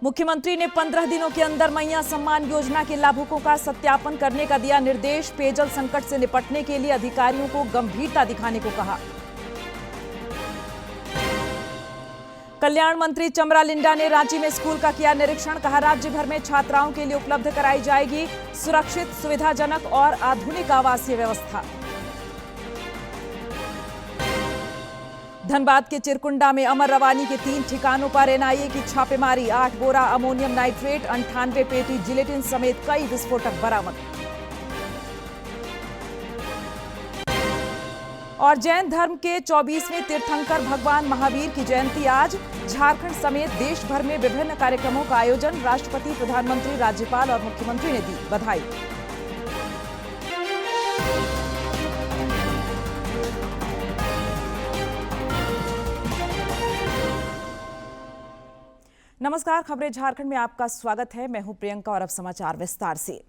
मुख्यमंत्री ने 15 दिनों के अंदर मैया सम्मान योजना के लाभुकों का सत्यापन करने का दिया निर्देश। पेयजल संकट से निपटने के लिए अधिकारियों को गंभीरता दिखाने को कहा। कल्याण मंत्री चमरा लिंडा ने रांची में स्कूल का किया निरीक्षण। कहा, राज्य भर में छात्राओं के लिए उपलब्ध कराई जाएगी सुरक्षित, सुविधाजनक और आधुनिक आवासीय व्यवस्था। धनबाद के चिरकुंडा में अमर रवानी के 3 ठिकानों पर एनआईए की छापेमारी। 8 बोरा अमोनियम नाइट्रेट, 98 पेटी जिलेटिन समेत कई विस्फोटक बरामद। और जैन धर्म के 24वें तीर्थंकर भगवान महावीर की जयंती आज। झारखंड समेत देश भर में विभिन्न कार्यक्रमों का आयोजन। राष्ट्रपति, प्रधानमंत्री, राज्यपाल और मुख्यमंत्री ने दी बधाई। नमस्कार, खबरें झारखंड में आपका स्वागत है। मैं हूं प्रियंका और अब समाचार विस्तार से।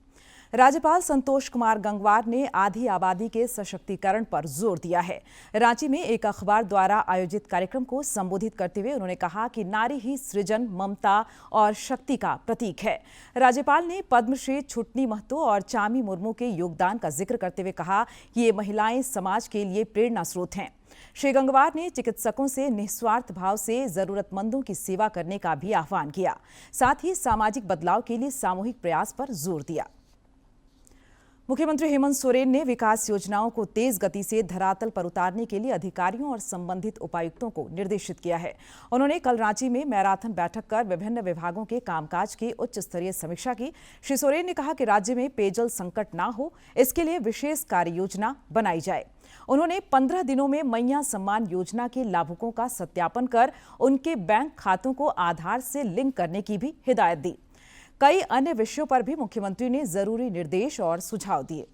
राज्यपाल संतोष कुमार गंगवार ने आधी आबादी के सशक्तिकरण पर जोर दिया है। रांची में एक अखबार द्वारा आयोजित कार्यक्रम को संबोधित करते हुए उन्होंने कहा कि नारी ही सृजन, ममता और शक्ति का प्रतीक है। राज्यपाल ने पद्मश्री छुटनी महतो और चामी मुर्मू के योगदान का जिक्र करते हुए कहा कि ये महिलाएं समाज के लिए प्रेरणा स्रोत हैं। श्री गंगवार ने चिकित्सकों से निस्वार्थ भाव से जरूरतमंदों की सेवा करने का भी आह्वान किया। साथ ही सामाजिक बदलाव के लिए सामूहिक प्रयास पर जोर दिया। मुख्यमंत्री हेमंत सोरेन ने विकास योजनाओं को तेज गति से धरातल पर उतारने के लिए अधिकारियों और संबंधित उपायुक्तों को निर्देशित किया है। उन्होंने कल रांची में मैराथन बैठक कर विभिन्न विभागों के कामकाज की उच्च स्तरीय समीक्षा की। श्री सोरेन ने कहा कि राज्य में पेयजल संकट न हो, इसके लिए विशेष कार्य योजना बनाई जाए। उन्होंने 15 दिनों में मैया सम्मान योजना के लाभुकों का सत्यापन कर उनके बैंक खातों को आधार से लिंक करने की भी हिदायत दी। कई अन्य विषयों पर भी मुख्यमंत्री ने जरूरी निर्देश और सुझाव दिए।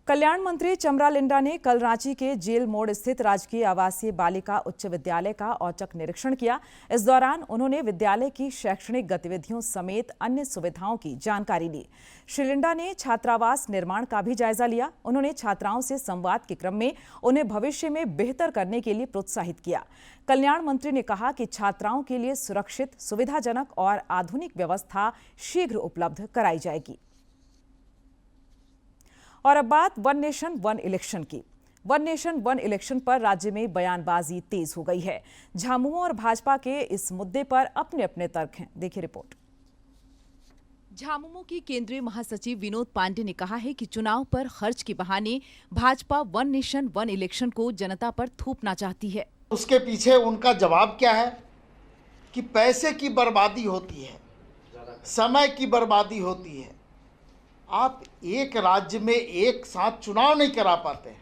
कल्याण मंत्री चमरा लिंडा ने कल रांची के जेल मोड़ स्थित राजकीय आवासीय बालिका उच्च विद्यालय का औचक निरीक्षण किया। इस दौरान उन्होंने विद्यालय की शैक्षणिक गतिविधियों समेत अन्य सुविधाओं की जानकारी ली। श्री लिंडा ने छात्रावास निर्माण का भी जायजा लिया। उन्होंने छात्राओं से संवाद के क्रम में उन्हें भविष्य में बेहतर करने के लिए प्रोत्साहित किया। कल्याण मंत्री ने कहा कि छात्राओं के लिए सुरक्षित, सुविधाजनक और आधुनिक व्यवस्था शीघ्र उपलब्ध कराई जाएगी। और अब बात वन नेशन वन इलेक्शन की। वन नेशन वन इलेक्शन पर राज्य में बयानबाजी तेज हो गई है। झामुमो और भाजपा के इस मुद्दे पर अपने अपने तर्क हैं। देखिए रिपोर्ट। झामुमो की केंद्रीय महासचिव विनोद पांडे ने कहा है कि चुनाव पर खर्च के बहाने Bhajpa one nation one election को जनता पर थोपना चाहती है। उसके पीछे उनका जवाब क्या है कि पैसे की बर्बादी होती है, समय की बर्बादी होती है। आप एक राज्य में एक साथ चुनाव नहीं करा पाते हैं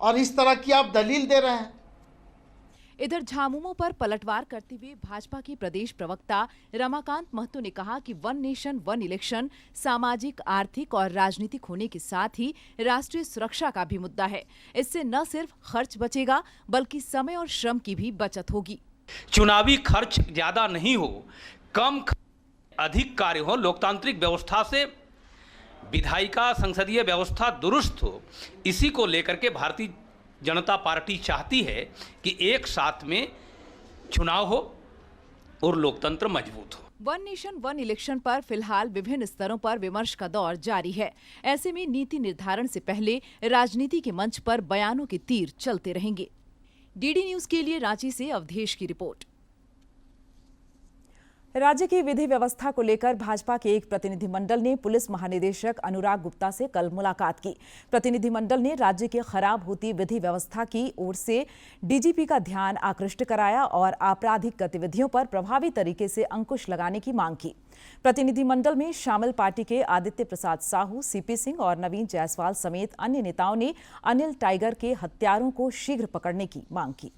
और इस तरह की आप दलील दे रहे हैं। इधर झामुमो पर पलटवार करते हुए भाजपा के प्रदेश प्रवक्ता रमाकांत महतो ने कहा कि वन नेशन वन इलेक्शन सामाजिक, आर्थिक और राजनीतिक होने के साथ ही राष्ट्रीय सुरक्षा का भी मुद्दा है। इससे न सिर्फ खर्च बचेगा बल्कि समय और श्रम की भी बचत होगी। चुनावी खर्च ज्यादा नहीं हो, कम अधिक कार्य हो, लोकतांत्रिक व्यवस्था से विधायिका संसदीय व्यवस्था दुरुस्त हो, इसी को लेकर के भारतीय जनता पार्टी चाहती है कि एक साथ में चुनाव हो और लोकतंत्र मजबूत हो। वन नेशन वन इलेक्शन पर फिलहाल विभिन्न स्तरों पर विमर्श का दौर जारी है। ऐसे में नीति निर्धारण से पहले राजनीति के मंच पर बयानों के तीर चलते रहेंगे। डीडी न्यूज के लिए रांची से अवधेश की रिपोर्ट। राज्य की विधि व्यवस्था को लेकर भाजपा के एक प्रतिनिधिमंडल ने पुलिस महानिदेशक अनुराग गुप्ता से कल मुलाकात की। प्रतिनिधिमंडल ने राज्य के खराब होती विधि व्यवस्था की ओर से डीजीपी का ध्यान आकृष्ट कराया और आपराधिक गतिविधियों पर प्रभावी तरीके से अंकुश लगाने की मांग की। प्रतिनिधिमंडल में शामिल पार्टी के आदित्य प्रसाद साहू, सीपी सिंह और नवीन जायसवाल समेत अन्य नेताओं ने अनिल टाइगर के हत्यारों को शीघ्र पकड़ने की मांग की।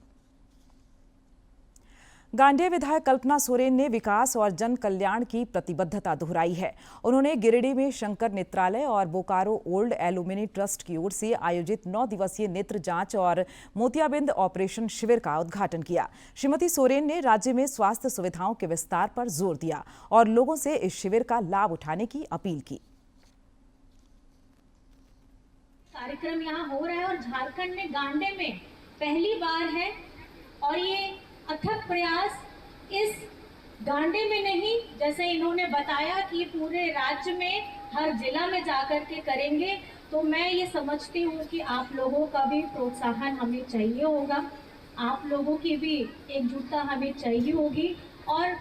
गांडेय विधायक कल्पना सोरेन ने विकास और जन कल्याण की प्रतिबद्धता दोहराई है। उन्होंने गिरिडीह में शंकर नेत्रालय और बोकारो ओल्ड एल्यूमिनी ट्रस्ट की ओर से आयोजित 9 दिवसीय नेत्र जांच और मोतियाबिंद ऑपरेशन शिविर का उद्घाटन किया। श्रीमती सोरेन ने राज्य में स्वास्थ्य सुविधाओं के विस्तार पर जोर दिया और लोगों से इस शिविर का लाभ उठाने की अपील की। कार्यक्रम यहाँ हो रहा है और झारखंड में गांडे में पहली बार है और ये अथक प्रयास इस गांडे में नहीं, जैसे इन्होंने बताया कि पूरे राज्य में हर जिला में जाकर के करेंगे, तो मैं ये समझती हूँ कि आप लोगों का भी प्रोत्साहन हमें चाहिए होगा, आप लोगों की भी एकजुटता हमें चाहिए होगी और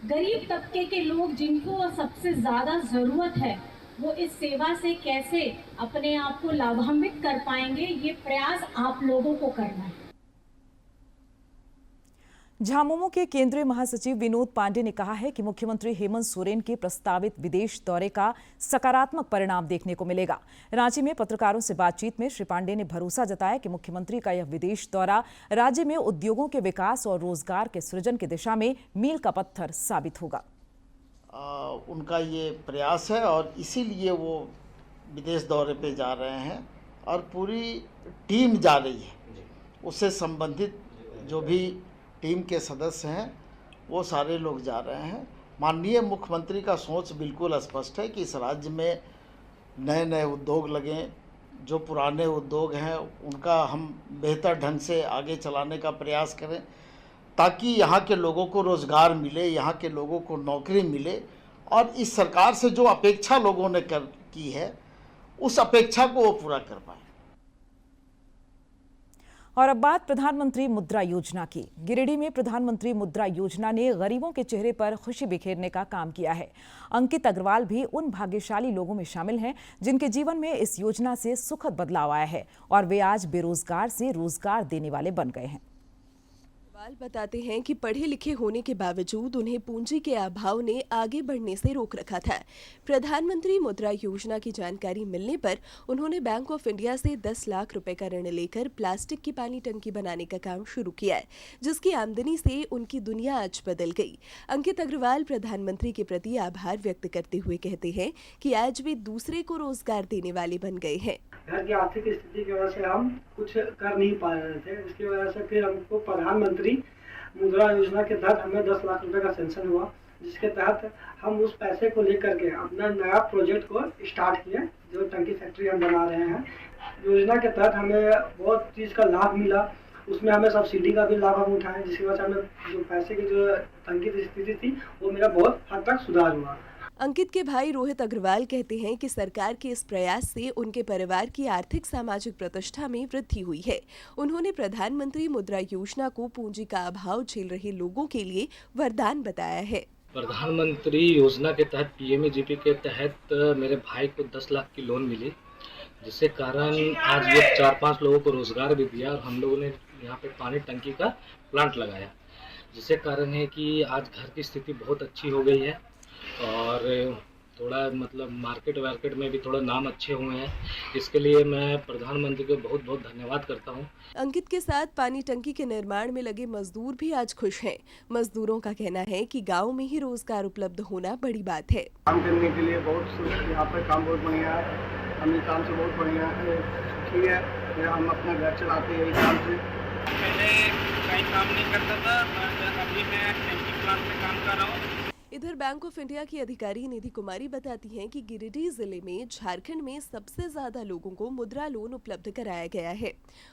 गरीब तबके के लोग जिनको सबसे ज़्यादा ज़रूरत है वो इस सेवा से कैसे अपने आप को लाभान्वित कर पाएंगे, ये प्रयास आप लोगों को करना है। झामुमो के केंद्रीय महासचिव विनोद पांडे ने कहा है कि मुख्यमंत्री हेमंत सोरेन के प्रस्तावित विदेश दौरे का सकारात्मक परिणाम देखने को मिलेगा। रांची में पत्रकारों से बातचीत में श्री पांडे ने भरोसा जताया कि मुख्यमंत्री का यह विदेश दौरा राज्य में उद्योगों के विकास और रोजगार के सृजन की दिशा में मील का पत्थर साबित होगा। उनका ये प्रयास है और इसीलिए वो विदेश दौरे पे जा रहे हैं और पूरी टीम जा रही है। उससे संबंधित जो भी टीम के सदस्य हैं वो सारे लोग जा रहे हैं। माननीय मुख्यमंत्री का सोच बिल्कुल स्पष्ट है कि इस राज्य में नए नए उद्योग लगें, जो पुराने उद्योग हैं उनका हम बेहतर ढंग से आगे चलाने का प्रयास करें ताकि यहाँ के लोगों को रोज़गार मिले, यहाँ के लोगों को नौकरी मिले और इस सरकार से जो अपेक्षा लोगों ने की है उस अपेक्षा को वो पूरा कर पाए। और अब बात प्रधानमंत्री मुद्रा योजना की। गिरिडीह में प्रधानमंत्री मुद्रा योजना ने गरीबों के चेहरे पर खुशी बिखेरने का काम किया है। अंकित अग्रवाल भी उन भाग्यशाली लोगों में शामिल हैं जिनके जीवन में इस योजना से सुखद बदलाव आया है और वे आज बेरोजगार से रोजगार देने वाले बन गए हैं। बताते हैं कि पढ़े लिखे होने के बावजूद उन्हें पूंजी के अभाव ने आगे बढ़ने से रोक रखा था। प्रधानमंत्री मुद्रा योजना की जानकारी मिलने पर उन्होंने बैंक ऑफ इंडिया से 10 लाख रुपए का ऋण लेकर प्लास्टिक की पानी टंकी बनाने का काम शुरू किया है, जिसकी आमदनी से उनकी दुनिया आज बदल गई। अंकित अग्रवाल प्रधानमंत्री के प्रति आभार व्यक्त करते हुए कहते हैं कि आज वे दूसरे को रोजगार देने वाले बन गए हैं। घर की आर्थिक स्थिति की वजह से हम कुछ कर नहीं पा रहे थे, इसकी वजह से फिर हमको प्रधानमंत्री मुद्रा योजना के तहत हमें 10 लाख रुपए का सेंक्शन हुआ, जिसके तहत हम उस पैसे को लेकर के अपना नया प्रोजेक्ट को स्टार्ट किए, जो टंकी फैक्ट्री हम बना रहे हैं। योजना के तहत हमें बहुत चीज़ का लाभ मिला, उसमें हमें सब्सिडी का भी लाभ हम उठाए, जिसकी वजह से हमें जो पैसे की जो टंकी की स्थिति थी वो मेरा बहुत हद तक सुधार हुआ। अंकित के भाई रोहित अग्रवाल कहते हैं कि सरकार के इस प्रयास से उनके परिवार की आर्थिक सामाजिक प्रतिष्ठा में वृद्धि हुई है। उन्होंने प्रधानमंत्री मुद्रा योजना को पूंजी का अभाव झेल रहे लोगों के लिए वरदान बताया है। प्रधानमंत्री योजना के तहत पीएमजीपी के तहत मेरे भाई को 10 लाख की लोन मिली, जिससे कारण आज ये 4-5 लोगों को रोजगार भी दिया और हम लोगों ने यहाँ पे पानी टंकी का प्लांट लगाया, जिससे कारण है कि आज घर की स्थिति बहुत अच्छी हो गई है और थोड़ा मतलब मार्केट में भी थोड़ा नाम अच्छे हुए हैं। इसके लिए मैं प्रधानमंत्री को बहुत बहुत धन्यवाद करता हूं। अंकित के साथ पानी टंकी के निर्माण में लगे मजदूर भी आज खुश हैं। मजदूरों का कहना है कि गांव में ही रोजगार उपलब्ध होना बड़ी बात है। काम करने के लिए बहुत यहाँ पर काम बहुत बढ़िया है, हम काम से बहुत बढ़िया सुखी है, हम अपना घर चलाते हैं इस काम से। पहले कहीं काम नहीं करता था, अभी मैं टंकी प्लांट में काम कर रहा हूँ। इधर बैंक ऑफ इंडिया की अधिकारी निधि कुमारी बताती हैं कि गिरिडीह जिले में झारखंड में सबसे ज्यादा लोगों को मुद्रा लोन उपलब्ध कराया गया है।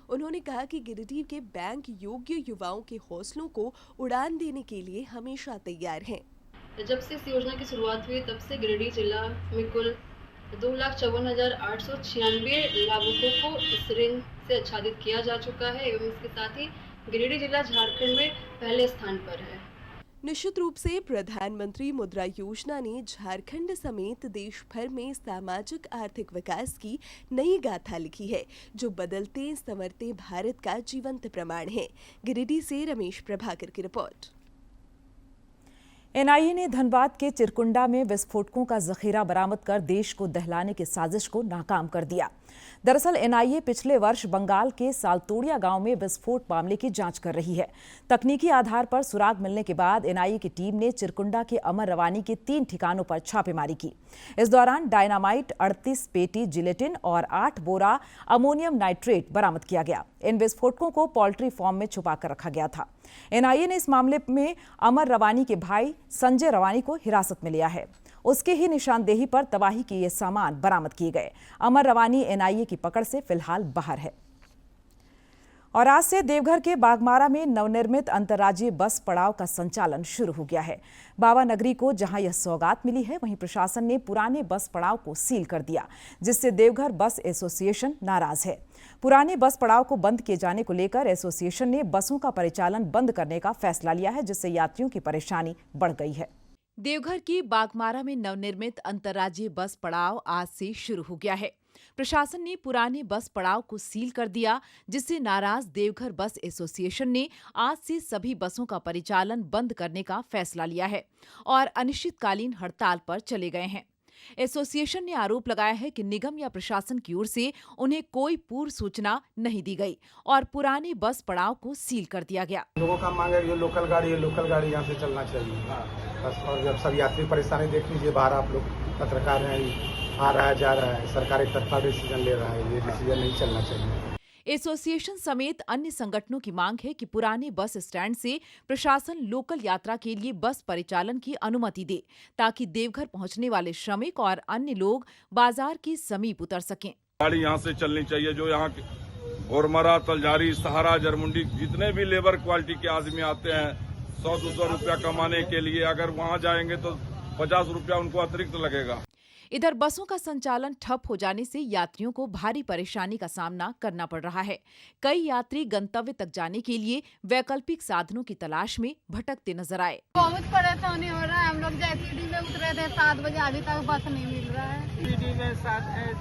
उन्होंने कहा कि गिरिडीह के बैंक योग्य युवाओं के हौसलों को उड़ान देने के लिए हमेशा तैयार हैं। जब से इस योजना की शुरुआत हुई तब से गिरिडीह जिला में कुल 2,54,896 लाभुकों को इस ऋण से आच्छादित किया जा चुका है एवं इसके साथ ही गिरिडीह जिला झारखंड में पहले स्थान पर है। निश्चित रूप से प्रधानमंत्री मुद्रा योजना ने झारखंड समेत देश भर में सामाजिक आर्थिक विकास की नई गाथा लिखी है, जो बदलते संवरते भारत का जीवंत प्रमाण है। गिरिडीह से रमेश प्रभाकर की रिपोर्ट। एनआईए ने धनबाद के चिरकुंडा में विस्फोटकों का जखीरा बरामद कर देश को दहलाने की साजिश को नाकाम कर दिया। दरअसल एनआईए पिछले वर्ष बंगाल के सालतोड़िया गांव में विस्फोट मामले की जांच कर रही है। तकनीकी आधार पर सुराग मिलने के बाद एनआईए की टीम ने चिरकुंडा के अमर रवानी के 3 ठिकानों पर छापेमारी की। इस दौरान डायनामाइट, 38 पेटी जिलेटिन और 8 बोरा अमोनियम नाइट्रेट बरामद किया गया। इन विस्फोटकों को पोल्ट्री फार्म में छुपा कर रखा गया था। एनआईए ने इस मामले में अमर रवानी के भाई संजय रवानी को हिरासत में लिया है। उसके ही निशानदेही पर तबाही के ये सामान बरामद किए गए। अमर रवानी एनआईए की पकड़ से फिलहाल बाहर है। और आज से देवघर के बागमारा में नवनिर्मित अंतर्राज्यीय बस पड़ाव का संचालन शुरू हो गया है। बाबा नगरी को जहां यह सौगात मिली है, वहीं प्रशासन ने पुराने बस पड़ाव को सील कर दिया, जिससे देवघर बस एसोसिएशन नाराज है। पुराने बस पड़ाव को बंद किए जाने को लेकर एसोसिएशन ने बसों का परिचालन बंद करने का फैसला लिया है, जिससे यात्रियों की परेशानी बढ़ गई है। देवघर की बागमारा में नवनिर्मित अंतर्राज्यीय बस पड़ाव आज से शुरू हो गया है। प्रशासन ने पुराने बस पड़ाव को सील कर दिया, जिससे नाराज देवघर बस एसोसिएशन ने आज से सभी बसों का परिचालन बंद करने का फैसला लिया है और अनिश्चितकालीन हड़ताल पर चले गए हैं। एसोसिएशन ने आरोप लगाया है कि निगम या प्रशासन की ओर से उन्हें कोई पूर्व सूचना नहीं दी गई और पुराने बस पड़ाव को सील कर दिया गया। लोगों का मांग है ये लोकल गाड़ी यहाँ से चलना चाहिए बस। और जब सब यात्री परेशानी देख लीजिए, बाहर आप लोग पत्रकार हैं, आ रहा है जा रहा है, सरकार एक तरफा डिसीजन ले रहा है, ये डिसीजन नहीं चलना चाहिए। एसोसिएशन समेत अन्य संगठनों की मांग है कि पुराने बस स्टैंड से प्रशासन लोकल यात्रा के लिए बस परिचालन की अनुमति दे, ताकि देवघर पहुंचने वाले श्रमिक और अन्य लोग बाजार के समीप उतर सकें। गाड़ी यहाँ से चलनी चाहिए। जो यहाँ गोरमरा, तलजारी, सहारा, जरमुंडी जितने भी लेबर क्वालिटी के आदमी आते हैं 100-200 रुपया कमाने के लिए, अगर वहाँ जाएंगे तो 50 रुपया उनको अतिरिक्त लगेगा। इधर बसों का संचालन ठप हो जाने से यात्रियों को भारी परेशानी का सामना करना पड़ रहा है। कई यात्री गंतव्य तक जाने के लिए वैकल्पिक साधनों की तलाश में भटकते नजर आए। बहुत परेशानी हो रहा है। हम लोग जैसी में उतरे थे 7 बजे, अभी तक बस नहीं मिल रहा है। में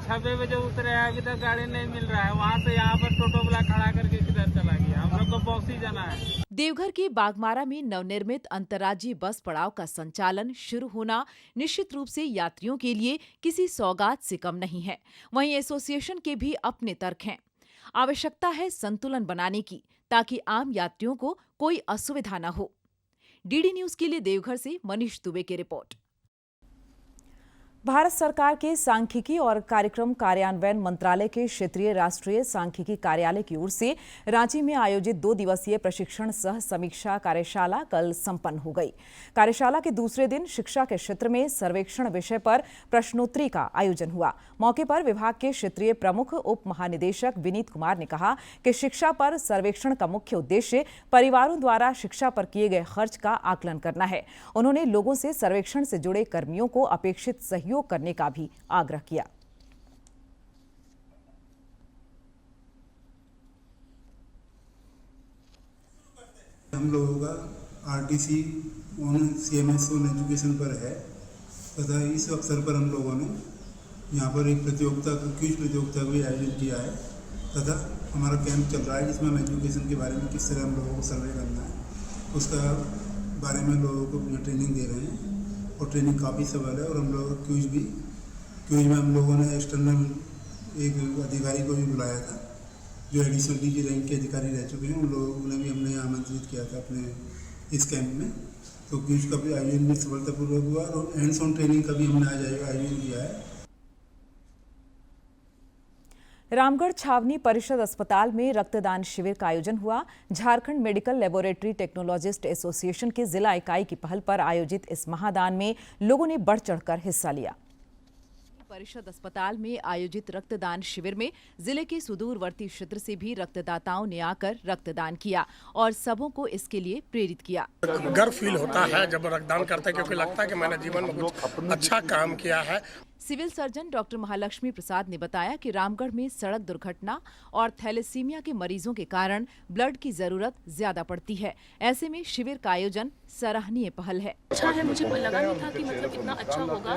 6 बजे उतरे हैं, अभी तक गाड़ी नहीं मिल रहा है। वहाँ से यहाँ पर टोटो वाला खड़ा करके किधर चला गया। हम लोग को बॉक्सी जाना है। देवघर के बागमारा में नवनिर्मित अंतर्राज्यीय बस पड़ाव का संचालन शुरू होना निश्चित रूप से यात्रियों के लिए किसी सौगात से कम नहीं है। वहीं एसोसिएशन के भी अपने तर्क हैं। आवश्यकता है संतुलन बनाने की, ताकि आम यात्रियों को कोई असुविधा न हो। डीडी न्यूज के लिए देवघर से मनीष दुबे की रिपोर्ट। भारत सरकार के सांख्यिकी और कार्यक्रम कार्यान्वयन मंत्रालय के क्षेत्रीय राष्ट्रीय सांख्यिकी कार्यालय की ओर से रांची में आयोजित 2 दिवसीय प्रशिक्षण सह समीक्षा कार्यशाला कल संपन्न हो गई। कार्यशाला के दूसरे दिन शिक्षा के क्षेत्र में सर्वेक्षण विषय पर प्रश्नोत्तरी का आयोजन हुआ। मौके पर विभाग के क्षेत्रीय प्रमुख उप महानिदेशक विनीत कुमार ने कहा कि शिक्षा पर सर्वेक्षण का मुख्य उद्देश्य परिवारों द्वारा शिक्षा पर किए गए खर्च का आकलन करना है। उन्होंने लोगों से सर्वेक्षण से जुड़े कर्मियों को अपेक्षित सहयोग करने का भी आग्रह किया। हम लोगों का RTC on CMS on education पर है तथा इस अवसर पर हम लोगों ने यहाँ पर एक क्विज प्रतियोगिता भी आयोजित किया है तथा हमारा कैंप चल रहा है जिसमें हम एजुकेशन के बारे में किस तरह हम लोगों को सर्वे करना है उसका बारे में लोगों को ट्रेनिंग दे रहे हैं और ट्रेनिंग काफ़ी सफल है। और हम लोग क्विज में हम लोगों ने एक्सटर्नल एक अधिकारी को भी बुलाया था जो एडिशनल डीजी रैंक के अधिकारी रह चुके हैं। उन लोगों ने भी हमने आमंत्रित किया था अपने इस कैंप में। तो क्विज का भी आयोजन भी सफलतापूर्वक हुआ और हैंड्स ऑन ट्रेनिंग का भी हमने आज आयोजन किया है। रामगढ़ छावनी परिषद अस्पताल में रक्तदान शिविर का आयोजन हुआ। Jharkhand medical laboratory technologist association की जिला इकाई की पहल पर आयोजित इस महादान में लोगों ने बढ़ चढ़कर हिस्सा लिया। परिषद अस्पताल में आयोजित रक्तदान शिविर में जिले के सुदूरवर्ती क्षेत्र से भी रक्तदाताओं ने आकर रक्तदान किया और सबों को इसके लिए प्रेरित किया। गर्व फील होता है जब रक्तदान करते हैं, क्योंकि लगता है कि मैंने जीवन में कुछ अच्छा काम किया है। सिविल सर्जन डॉक्टर महालक्ष्मी प्रसाद ने बताया कि रामगढ़ में सड़क दुर्घटना और थैलेसीमिया के मरीजों के कारण ब्लड की जरूरत ज्यादा पड़ती है। ऐसे में शिविर का आयोजन सराहनीय पहल है। अच्छा है, मुझे लगा नहीं था कि मतलब इतना अच्छा होगा,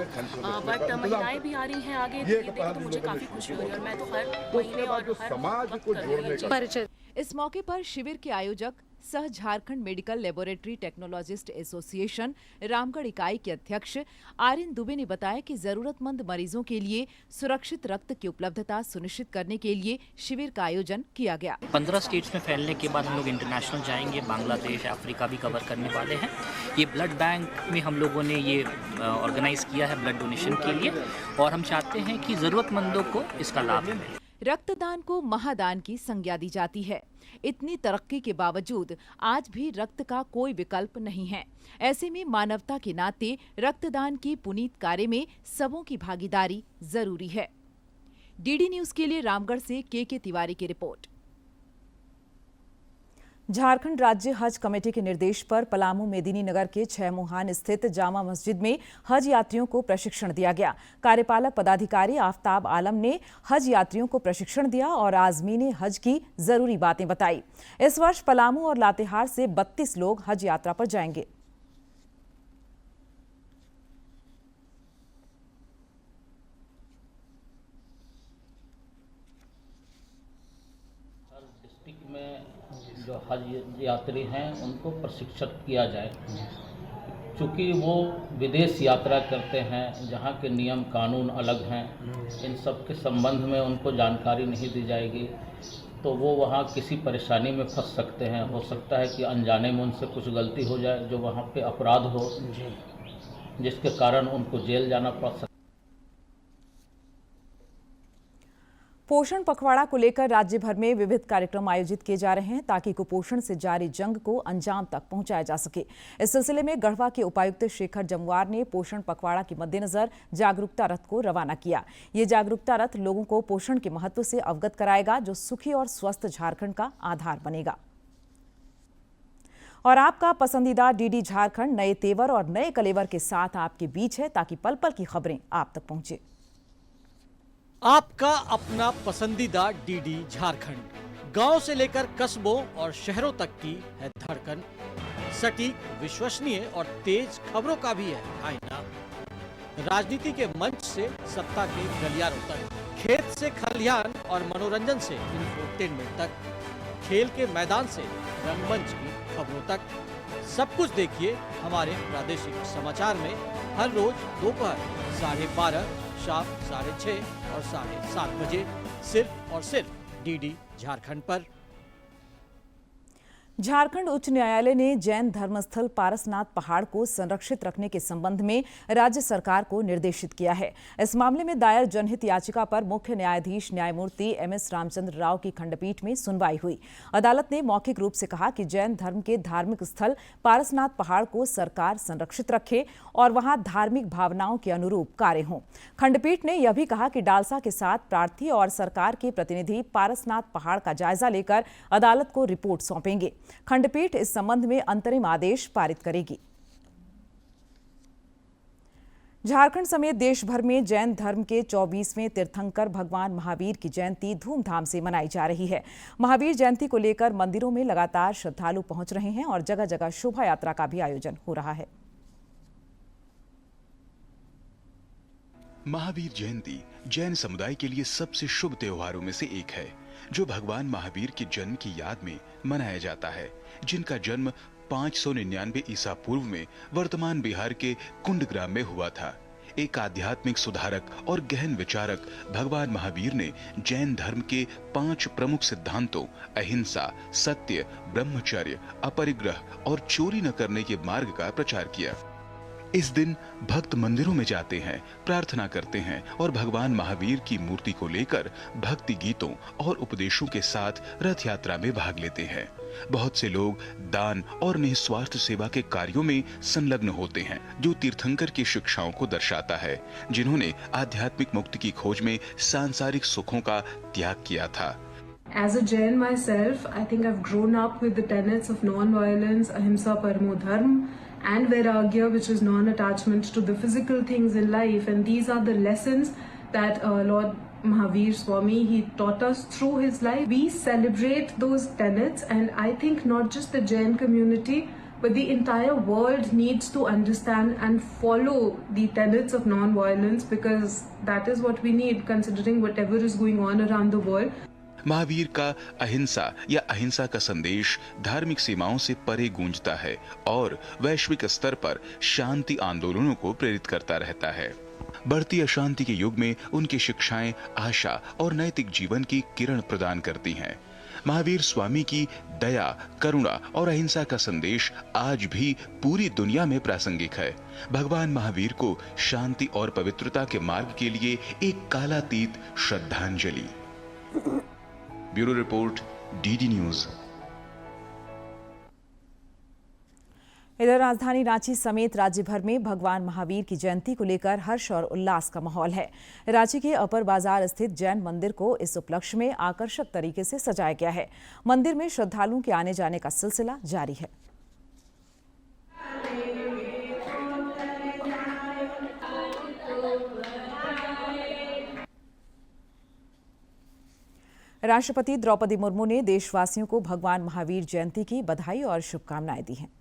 बट महिलाएं भी आ रही हैं आगे, तो मुझे काफी खुशी हो रही है और मैं तो हर महीने और हर वक्त कर रही हूं। इस मौके पर शिविर के आयोजक सह Jharkhand medical laboratory technologist association Ramgarh इकाई के अध्यक्ष आर्यन दुबे ने बताया कि जरूरतमंद मरीजों के लिए सुरक्षित रक्त की उपलब्धता सुनिश्चित करने के लिए शिविर का आयोजन किया गया। 15 स्टेट्स में फैलने के बाद हम लोग इंटरनेशनल जाएंगे, बांग्लादेश, अफ्रीका भी कवर करने वाले हैं। ये ब्लड बैंक में हम लोगों ने ये ऑर्गेनाइज किया है ब्लड डोनेशन के लिए, और हम चाहते हैं कि जरूरतमंदों को इसका लाभ मिले। रक्तदान को महादान की संज्ञा दी जाती है। इतनी तरक्की के बावजूद आज भी रक्त का कोई विकल्प नहीं है। ऐसे में मानवता के नाते रक्तदान की पुनीत कार्य में सबों की भागीदारी जरूरी है। डीडी न्यूज के लिए रामगढ़ से के तिवारी की रिपोर्ट। झारखंड राज्य हज कमेटी के निर्देश पर पलामू मेदिनीनगर के 6 मुहान स्थित जामा मस्जिद में हज यात्रियों को प्रशिक्षण दिया गया। कार्यपालक पदाधिकारी आफ्ताब आलम ने हज यात्रियों को प्रशिक्षण दिया और आज़मीन हज की जरूरी बातें बताई। इस वर्ष पलामू और लातेहार से 32 लोग हज यात्रा पर जाएंगे। जो हज यात्री हैं उनको प्रशिक्षित किया जाए, चूँकि वो विदेश यात्रा करते हैं जहाँ के नियम कानून अलग हैं, इन सब के संबंध में उनको जानकारी नहीं दी जाएगी तो वो वहाँ किसी परेशानी में फंस सकते हैं। हो सकता है कि अनजाने में उनसे कुछ गलती हो जाए जो वहाँ पे अपराध हो, जिसके कारण उनको जेल जाना पड़ सकता है। पोषण पखवाड़ा को लेकर राज्य भर में विविध कार्यक्रम आयोजित किए जा रहे हैं ताकि कुपोषण से जारी जंग को अंजाम तक पहुंचाया जा सके। इस सिलसिले में गढ़वा के उपायुक्त शेखर जमुआर ने पोषण पखवाड़ा के मद्देनजर जागरूकता रथ को रवाना किया। ये जागरूकता रथ लोगों को पोषण के महत्व से अवगत कराएगा, जो सुखी और स्वस्थ झारखंड का आधार बनेगा। और आपका पसंदीदा डीडी झारखंड नए तेवर और नए कलेवर के साथ आपके बीच है, ताकि पल पल की खबरें आप तक पहुंचे। आपका अपना पसंदीदा डीडी झारखंड गांव से लेकर कस्बों और शहरों तक की है धड़कन। सटीक, विश्वसनीय और तेज खबरों का भी है आईना। राजनीति के मंच से सत्ता के गलियारों तक, खेत से खलिहान और मनोरंजन से इंफोटेनमेंट तक, खेल के मैदान से रंगमंच की खबरों तक, सब कुछ देखिए हमारे प्रादेशिक समाचार में हर रोज दोपहर 12:30, शाम 6:30 और 7:30 बजे, सिर्फ और सिर्फ डीडी झारखंड पर। झारखंड उच्च न्यायालय ने जैन धर्मस्थल पारसनाथ पहाड़ को संरक्षित रखने के संबंध में राज्य सरकार को निर्देशित किया है। इस मामले में दायर जनहित याचिका पर मुख्य न्यायाधीश न्यायमूर्ति एमएस रामचंद्र राव की खंडपीठ में सुनवाई हुई। अदालत ने मौखिक रूप से कहा कि जैन धर्म के धार्मिक स्थल पारसनाथ पहाड़ को सरकार संरक्षित रखे और वहां धार्मिक भावनाओं के अनुरूप कार्य हों। खंडपीठ ने यह भी कहा कि डालसा के साथ प्रार्थी और सरकार के प्रतिनिधि पारसनाथ पहाड़ का जायजा लेकर अदालत को रिपोर्ट सौंपेंगे। खंडपीठ इस संबंध में अंतरिम आदेश पारित करेगी। झारखंड समेत देश भर में जैन धर्म के 24वें तीर्थंकर भगवान महावीर की जयंती धूमधाम से मनाई जा रही है। महावीर जयंती को लेकर मंदिरों में लगातार श्रद्धालु पहुंच रहे हैं और जगह जगह शोभा यात्रा का भी आयोजन हो रहा है। महावीर जयंती जैन समुदाय के लिए सबसे शुभ त्योहारों में से एक है, जो भगवान महावीर के जन्म की याद में मनाया जाता है, जिनका जन्म 599 ईसा पूर्व में वर्तमान बिहार के कुंडग्राम में हुआ था। एक आध्यात्मिक सुधारक और गहन विचारक भगवान महावीर ने जैन धर्म के 5 प्रमुख सिद्धांतों अहिंसा, सत्य, ब्रह्मचर्य, अपरिग्रह और चोरी न करने के मार्ग का प्रचार किया। इस दिन भक्त मंदिरों में जाते हैं, प्रार्थना करते हैं और भगवान महावीर की मूर्ति को लेकर भक्ति गीतों और उपदेशों के साथ रथ यात्रा में भाग लेते हैं। बहुत से लोग दान और निस्वार्थ सेवा के कार्यों में संलग्न होते हैं, जो तीर्थंकर की शिक्षाओं को दर्शाता है, जिन्होंने आध्यात्मिक मुक्ति की खोज में सांसारिक सुखों का त्याग किया था। As a Jain myself, I think I've grown up with the tenets of non-violence, ahimsa paramo dharma, and vairagya, which is non-attachment to the physical things in life. And these are the lessons that Lord Mahavir Swami, he taught us through his life. We celebrate those tenets, and I think not just the Jain community, but the entire world needs to understand and follow the tenets of non-violence, because that is what we need, considering whatever is going on around the world. Mahavir का अहिंसा या अहिंसा का संदेश धार्मिक सीमाओं से परे गूंजता है और वैश्विक स्तर पर शांति आंदोलनों को प्रेरित करता रहता है। बढ़ती अशांति के युग में उनकी शिक्षाएं आशा और नैतिक जीवन की किरण प्रदान करती हैं। महावीर स्वामी की दया, करुणा और अहिंसा का संदेश आज भी पूरी दुनिया में प्रासंगिक है। भगवान महावीर को शांति और पवित्रता के मार्ग के लिए एक कालातीत श्रद्धांजलि। Bureau report, DD news. इधर राजधानी रांची समेत राज्य भर में भगवान महावीर की जयंती को लेकर हर्ष और उल्लास का माहौल है। रांची के अपर बाजार स्थित जैन मंदिर को इस उपलक्ष्य में आकर्षक तरीके से सजाया गया है। मंदिर में श्रद्धालुओं के आने जाने का सिलसिला जारी है। राष्ट्रपति द्रौपदी मुर्मू ने देशवासियों को भगवान महावीर जयंती की बधाई और शुभकामनाएं दी हैं।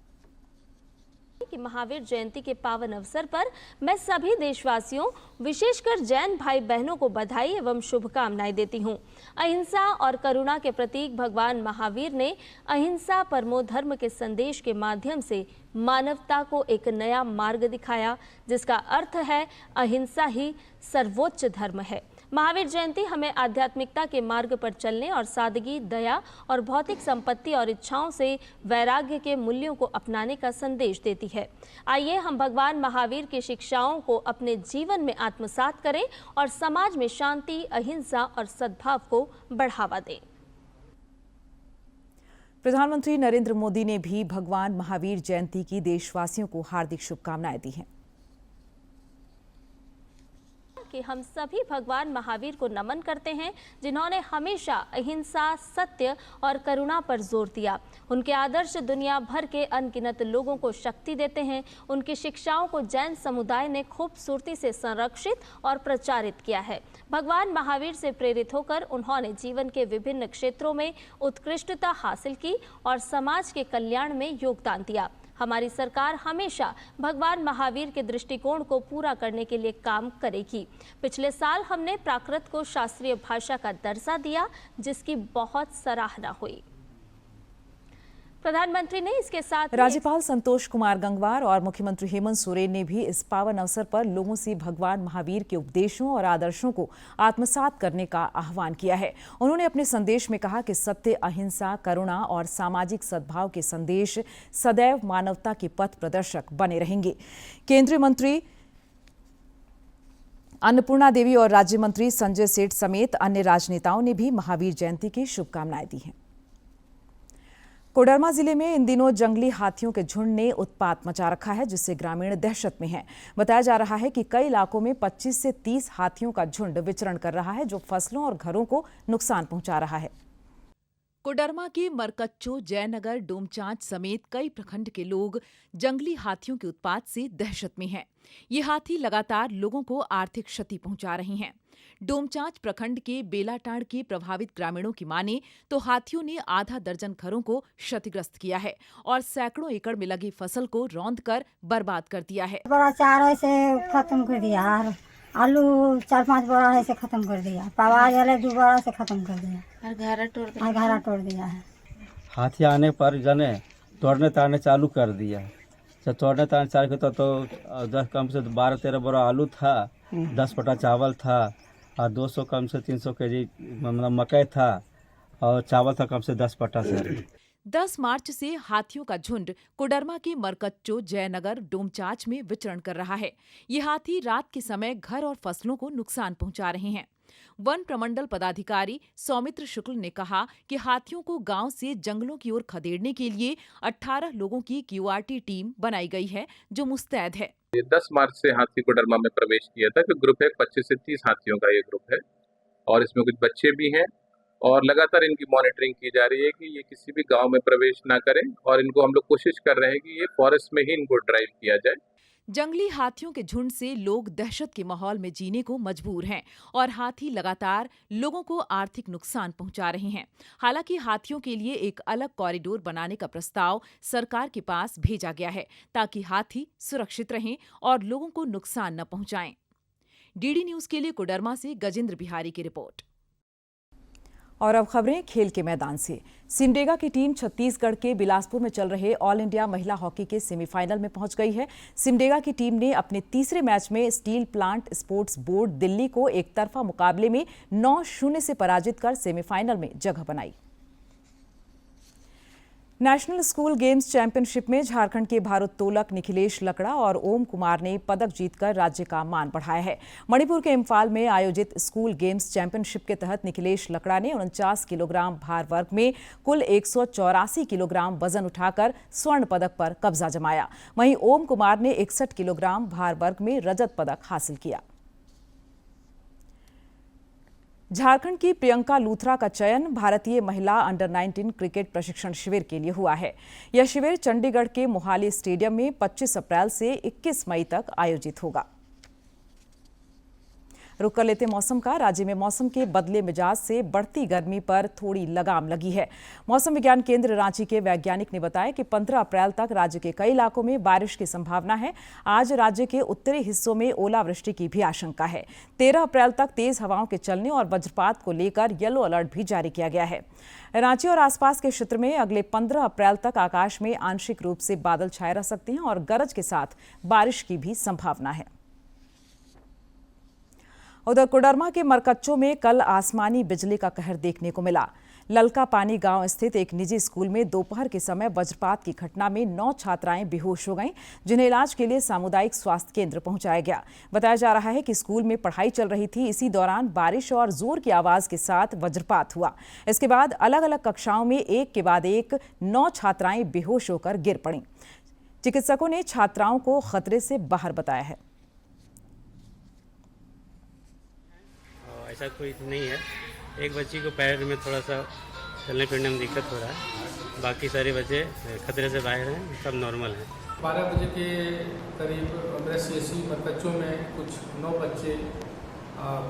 कि महावीर जयंती के पावन अवसर पर मैं सभी देशवासियों, विशेषकर जैन भाई बहनों को बधाई एवं शुभकामनाएं देती हूं। अहिंसा और करुणा के प्रतीक भगवान महावीर ने अहिंसा परमो धर्म के संदेश के माध्यम से मानवता को एक नया मार्ग दिखाया, जिसका अर्थ है अहिंसा ही सर्वोच्च धर्म है। महावीर जयंती हमें आध्यात्मिकता के मार्ग पर चलने और सादगी, दया और भौतिक संपत्ति और इच्छाओं से वैराग्य के मूल्यों को अपनाने का संदेश देती है। आइए हम भगवान महावीर की शिक्षाओं को अपने जीवन में आत्मसात करें और समाज में शांति, अहिंसा और सद्भाव को बढ़ावा दें। प्रधानमंत्री नरेंद्र मोदी ने भी भगवान महावीर जयंती की देशवासियों को हार्दिक शुभकामनाएं दी हैं। कि हम सभी भगवान महावीर को नमन करते हैं, जिन्होंने हमेशा अहिंसा, सत्य और करुणा पर जोर दिया। उनके आदर्श दुनिया भर के अनगिनत लोगों को शक्ति देते हैं। उनकी शिक्षाओं को जैन समुदाय ने खूबसूरती से संरक्षित और प्रचारित किया है। भगवान महावीर से प्रेरित होकर उन्होंने जीवन के विभिन्न क्षेत्रों में उत्कृष्टता हासिल की और समाज के कल्याण में योगदान दिया। हमारी सरकार हमेशा भगवान महावीर के दृष्टिकोण को पूरा करने के लिए काम करेगी। पिछले साल हमने प्राकृत को शास्त्रीय भाषा का दर्जा दिया, जिसकी बहुत सराहना हुई। प्रधानमंत्री ने इसके साथ राज्यपाल संतोष कुमार गंगवार और मुख्यमंत्री हेमंत सोरेन ने भी इस पावन अवसर पर लोगों से भगवान महावीर के उपदेशों और आदर्शों को आत्मसात करने का आह्वान किया है। उन्होंने अपने संदेश में कहा कि सत्य, अहिंसा, करुणा और सामाजिक सद्भाव के संदेश सदैव मानवता के पथ प्रदर्शक बने रहेंगे। केंद्रीय मंत्री अन्नपूर्णा देवी और राज्य मंत्री संजय सेठ समेत अन्य राजनेताओं ने भी महावीर जयंती की शुभकामनाएं दी हैं। कोडरमा जिले में इन दिनों जंगली हाथियों के झुंड ने उत्पात मचा रखा है, जिससे ग्रामीण दहशत में हैं। बताया जा रहा है कि कई इलाकों में 25 से 30 हाथियों का झुंड विचरण कर रहा है, जो फसलों और घरों को नुकसान पहुंचा रहा है। कोडरमा के मरकच्चो, जयनगर, डोमचांच समेत कई प्रखंड के लोग जंगली हाथियों के उत्पात से दहशत में हैं। ये हाथी लगातार लोगों को आर्थिक क्षति पहुंचा रहे हैं। डोमचांच प्रखंड के बेलाटाड़ के प्रभावित ग्रामीणों की माने तो हाथियों ने आधा दर्जन घरों को क्षतिग्रस्त किया है और सैकड़ों एकड़ में लगी फसल को रौंदकर बर्बाद कर दिया है। बड़ा चारा से खत्म कर दिया, आलू 4-5 बोरा है से खत्म कर दिया, पवाज वाले 2 बोरा से खत्म कर दिया, और घरा तोड़ दिया है। हाथी आने पर जने तोड़ने ताड़ने चालू कर दिया। जब तोड़ने ताड़ने चालू किया तो 10 कम से 12-13 बोरा आलू था, 10 पटा चावल था और 200 कम से 300 केजी मतलब मकई था और चावल था कम से 10 पटा से। 10 मार्च से हाथियों का झुंड कोडरमा के मरकच्चो, जयनगर, डोमचांच में विचरण कर रहा है। ये हाथी रात के समय घर और फसलों को नुकसान पहुंचा रहे हैं। वन प्रमंडल पदाधिकारी सौमित्र शुक्ल ने कहा कि हाथियों को गांव से जंगलों की ओर खदेड़ने के लिए 18 लोगों की क्यूआरटी टीम बनाई गई है, जो मुस्तैद है। 10 मार्च से हाथी कोडरमा में प्रवेश किया था। कि ग्रुप है 25 से 30 हाथियों का ये ग्रुप है और इसमें कुछ बच्चे भी हैं और लगातार इनकी मॉनिटरिंग की जा रही है कि ये किसी भी गांव में प्रवेश ना करें और इनको हम लोग कोशिश कर रहे हैं कि ये फॉरेस्ट में ही इनको ड्राइव किया जाए। जंगली हाथियों के झुंड से लोग दहशत के माहौल में जीने को मजबूर हैं और हाथी लगातार लोगों को आर्थिक नुकसान पहुंचा रहे हैं। हालांकि हाथियों के लिए एक अलग कॉरिडोर बनाने का प्रस्ताव सरकार के पास भेजा गया है, ताकि हाथी सुरक्षित रहें और लोगों को नुकसान न पहुंचाएं। डीडी न्यूज के लिए कोडरमा से गजेंद्र बिहारी की रिपोर्ट। और अब खबरें खेल के मैदान से। सिमडेगा की टीम छत्तीसगढ़ के बिलासपुर में चल रहे ऑल इंडिया महिला हॉकी के सेमीफाइनल में पहुंच गई है। सिमडेगा की टीम ने अपने तीसरे मैच में steel plant sports board Delhi को एकतरफा मुकाबले में 9-0 से पराजित कर सेमीफाइनल में जगह बनाई। नेशनल स्कूल गेम्स चैंपियनशिप में झारखंड के भारोत्तोलक निखिलेश लकड़ा और ओम कुमार ने पदक जीतकर राज्य का मान बढ़ाया है। मणिपुर के इम्फाल में आयोजित स्कूल गेम्स चैंपियनशिप के तहत निखिलेश लकड़ा ने 49 किलोग्राम भार वर्ग में कुल 184 किलोग्राम वजन उठाकर स्वर्ण पदक पर कब्जा जमाया। वहीं ओम कुमार ने 61 किलोग्राम भार वर्ग में रजत पदक हासिल किया। झारखंड की प्रियंका लूथरा का चयन भारतीय महिला अंडर 19 क्रिकेट प्रशिक्षण शिविर के लिए हुआ है। यह शिविर चंडीगढ़ के मोहाली स्टेडियम में 25 अप्रैल से 21 मई तक आयोजित होगा। रुक कर लेते मौसम का। राज्य में मौसम के बदले मिजाज से बढ़ती गर्मी पर थोड़ी लगाम लगी है। मौसम विज्ञान केंद्र रांची के वैज्ञानिक ने बताया कि 15 अप्रैल तक राज्य के कई इलाकों में बारिश की संभावना है। आज राज्य के उत्तरी हिस्सों में ओलावृष्टि की भी आशंका है। 13 अप्रैल तक तेज हवाओं के चलने और वज्रपात को लेकर येलो अलर्ट भी जारी किया गया है। रांची और आसपास के क्षेत्र में अगले 15 अप्रैल तक आकाश में आंशिक रूप से बादल छाए रह सकते हैं और गरज के साथ बारिश की भी संभावना है। उधर कोडरमा के मरकच्चों में कल आसमानी बिजली का कहर देखने को मिला। ललका पानी गांव स्थित एक निजी स्कूल में दोपहर के समय वज्रपात की घटना में 9 छात्राएं बेहोश हो गईं, जिन्हें इलाज के लिए सामुदायिक स्वास्थ्य केंद्र पहुंचाया गया। बताया जा रहा है कि स्कूल में पढ़ाई चल रही थी। इसी दौरान बारिश और जोर की आवाज के साथ वज्रपात हुआ। इसके बाद अलग अलग कक्षाओं में एक के बाद एक 9 छात्राएं बेहोश होकर गिर पड़ीं। चिकित्सकों ने छात्राओं को खतरे से बाहर बताया है। ऐसा कोई नहीं है। एक बच्ची को पैर में थोड़ा सा चलने फिरने में दिक्कत हो रहा है, बाकी सारे बच्चे खतरे से बाहर हैं, सब नॉर्मल हैं। 12 बजे के करीब मेरे CSC मरकच्चों में कुछ 9 बच्चे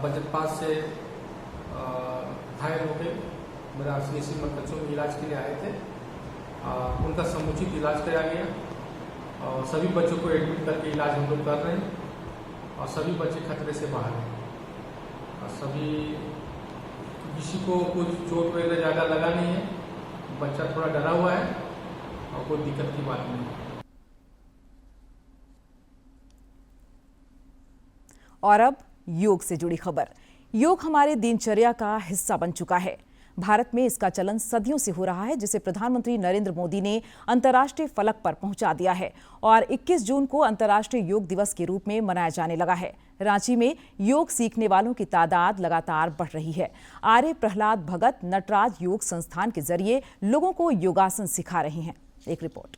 वज्रपात से घायल हो गए। मेरा CSC मरकच्चों में इलाज के लिए आए थे। उनका समुचित इलाज कराया गया और सभी बच्चों को एडमिट करके इलाज हम लोग कर रहे हैं और सभी बच्चे खतरे से बाहर हैं। सभी किसी को कुछ चोट वगैरह ज़्यादा लगा नहीं है। बच्चा थोड़ा डरा हुआ है और कोई दिक्कत की बात नहीं है। और अब योग से जुड़ी खबर। योग हमारे दिनचर्या का हिस्सा बन चुका है। भारत में इसका चलन सदियों से हो रहा है, जिसे प्रधानमंत्री नरेंद्र मोदी ने अंतर्राष्ट्रीय फलक पर पहुंचा दिया है और 21 जून को अंतर्राष्ट्रीय योग दिवस के रूप में मनाया जाने लगा है। रांची में योग सीखने वालों की तादाद लगातार बढ़ रही है। आर्य प्रहलाद भगत नटराज योग संस्थान के जरिए लोगों को योगासन सिखा रहे हैं। एक रिपोर्ट।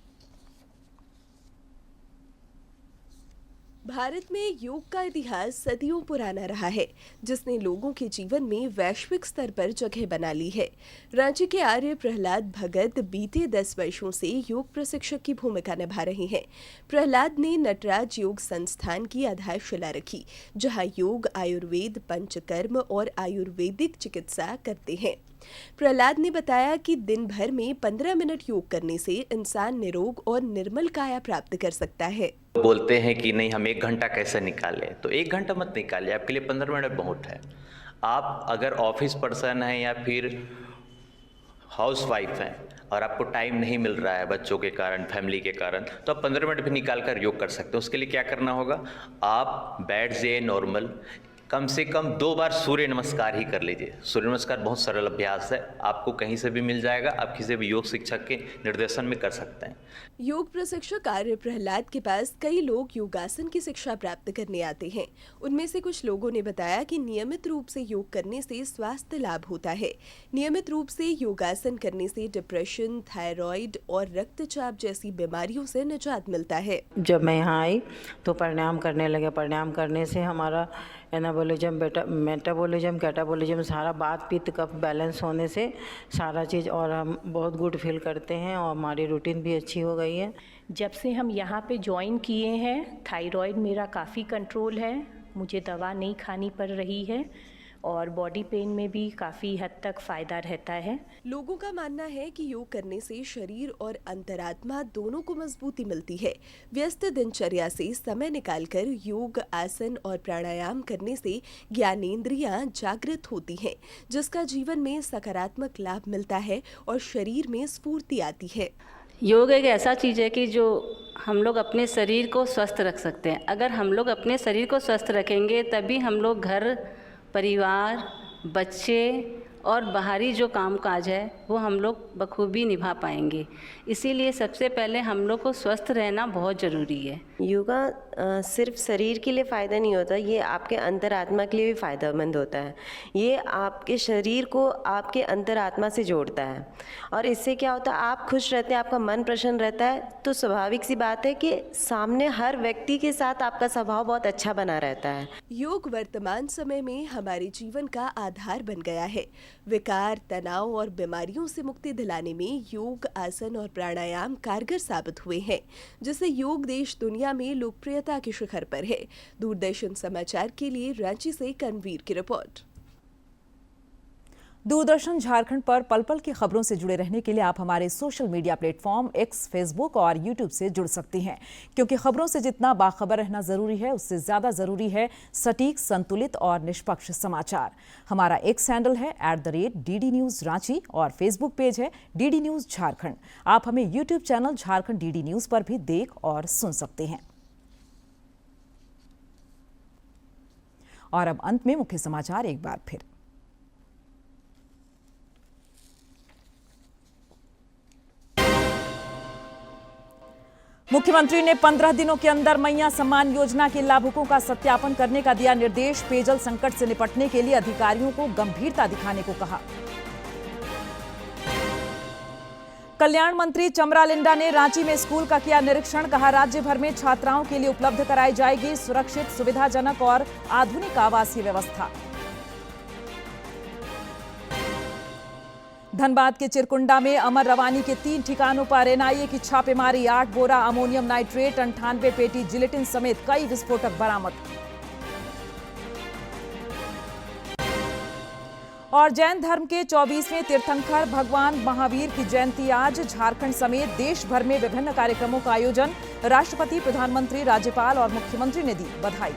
भारत में योग का इतिहास सदियों पुराना रहा है, जिसने लोगों के जीवन में वैश्विक स्तर पर जगह बना ली है। रांची के आर्य प्रहलाद भगत बीते 10 वर्षों से योग प्रशिक्षक की भूमिका निभा रहे हैं। प्रहलाद ने नटराज योग संस्थान की आधारशिला रखी, जहां योग, आयुर्वेद, पंचकर्म और आयुर्वेदिक चिकित्सा करते हैं। प्रहलाद ने बताया कि दिन भर में 15 मिनट योग करने से इंसान निरोग और निर्मल काया प्राप्त कर सकता है। बोलते हैं कि नहीं हम 1 घंटा कैसे निकालें, तो 1 घंटा मत निकालिए, आपके लिए 15 मिनट बहुत है। आप अगर ऑफिस पर्सन हैं या फिर हाउसवाइफ हैं और आपको टाइम नहीं मिल रहा है बच्चों के कारण, फैमिली के कारण, तो आप 15 मिनट भी निकाल कर योग कर सकते हो। उसके लिए क्या करना होगा, आप बैठ जाइए नॉर्मल, कम से कम 2 बार सूर्य नमस्कार ही कर लीजिए। सूर्य नमस्कार बहुत सरल अभ्यास है, आपको कहीं से भी मिल जाएगा, आप किसी भी योग शिक्षक के निर्देशन में कर सकते हैं। योग प्रशिक्षक आर्य प्रहलाद के पास कई लोग योगासन की शिक्षा प्राप्त करने आते हैं। उनमें से कुछ लोगों ने बताया कि नियमित रूप से योग करने से स्वास्थ्य लाभ होता है। नियमित रूप से योगासन करने से डिप्रेशन, थायराइड और रक्तचाप जैसी बीमारियों से निजात मिलता है। जब मैं यहाँ आई तो प्राणायाम करने लगे। प्राणायाम करने से हमारा एनाबोलिज्म, मेटाबोलिज्म, कैटाबोलिज्म, सारा बात पित्त कफ बैलेंस होने से सारा चीज़, और हम बहुत गुड फील करते हैं और हमारी रूटीन भी अच्छी हो गई है। जब से हम यहाँ पे ज्वाइन किए हैं, थायराइड मेरा काफ़ी कंट्रोल है, मुझे दवा नहीं खानी पड़ रही है और बॉडी पेन में भी काफ़ी हद तक फ़ायदा रहता है। लोगों का मानना है कि योग करने से शरीर और अंतरात्मा दोनों को मजबूती मिलती है। व्यस्त दिनचर्या से समय निकालकर योग, आसन और प्राणायाम करने से ज्ञानेंद्रियां जागृत होती हैं, जिसका जीवन में सकारात्मक लाभ मिलता है और शरीर में स्फूर्ति आती है। योग एक ऐसा चीज़ है कि जो हम लोग अपने शरीर को स्वस्थ रख सकते हैं। अगर हम लोग अपने शरीर को स्वस्थ रखेंगे तभी हम लोग घर, परिवार, बच्चे और बाहरी जो काम काज है वो हम लोग बखूबी निभा पाएंगे। इसीलिए सबसे पहले हम लोग को स्वस्थ रहना बहुत ज़रूरी है। योगा सिर्फ शरीर के लिए फ़ायदा नहीं होता, ये आपके अंतरात्मा के लिए भी फ़ायदेमंद होता है। ये आपके शरीर को आपके अंतरात्मा से जोड़ता है और इससे क्या होता है, आप खुश रहते हैं, आपका मन प्रसन्न रहता है, तो स्वाभाविक सी बात है कि सामने हर व्यक्ति के साथ आपका स्वभाव बहुत अच्छा बना रहता है। योग वर्तमान समय में हमारे जीवन का आधार बन गया है। विकार, तनाव और बीमारियों से मुक्ति दिलाने में योग, आसन और प्राणायाम कारगर साबित हुए हैं, जिससे योग देश दुनिया में लोकप्रियता के शिखर पर है। दूरदर्शन समाचार के लिए रांची से करणवीर की रिपोर्ट। दूरदर्शन झारखंड पर पल पल की खबरों से जुड़े रहने के लिए आप हमारे social media platform x, Facebook और यूट्यूब से जुड़ सकती हैं, क्योंकि खबरों से जितना बाखबर रहना जरूरी है, उससे ज्यादा जरूरी है सटीक, संतुलित और निष्पक्ष समाचार। हमारा एक्स हैंडल है @DD News रांची और फेसबुक पेज है DD News झारखंड। आप हमें YouTube channel Jharkhand DD News पर भी देख और सुन सकते हैं। और अब अंत में मुख्य समाचार एक बार फिर। मुख्यमंत्री ने 15 दिनों के अंदर मैया सम्मान योजना के लाभुकों का सत्यापन करने का दिया निर्देश। पेयजल संकट से निपटने के लिए अधिकारियों को गंभीरता दिखाने को कहा। कल्याण मंत्री चमरा लिंडा ने रांची में स्कूल का किया निरीक्षण। कहा, राज्य भर में छात्राओं के लिए उपलब्ध कराई जाएगी सुरक्षित, सुविधाजनक और आधुनिक आवासीय व्यवस्था। धनबाद के चिरकुंडा में अमर रवानी के 3 ठिकानों पर एनआईए की छापेमारी। 8 बोरा अमोनियम नाइट्रेट, 98 पेटी जिलेटिन समेत कई विस्फोटक बरामद। और जैन धर्म के 24वें तीर्थंकर भगवान महावीर की जयंती आज। झारखंड समेत देश भर में विभिन्न कार्यक्रमों का आयोजन। राष्ट्रपति, प्रधानमंत्री, राज्यपाल और मुख्यमंत्री ने दी बधाई।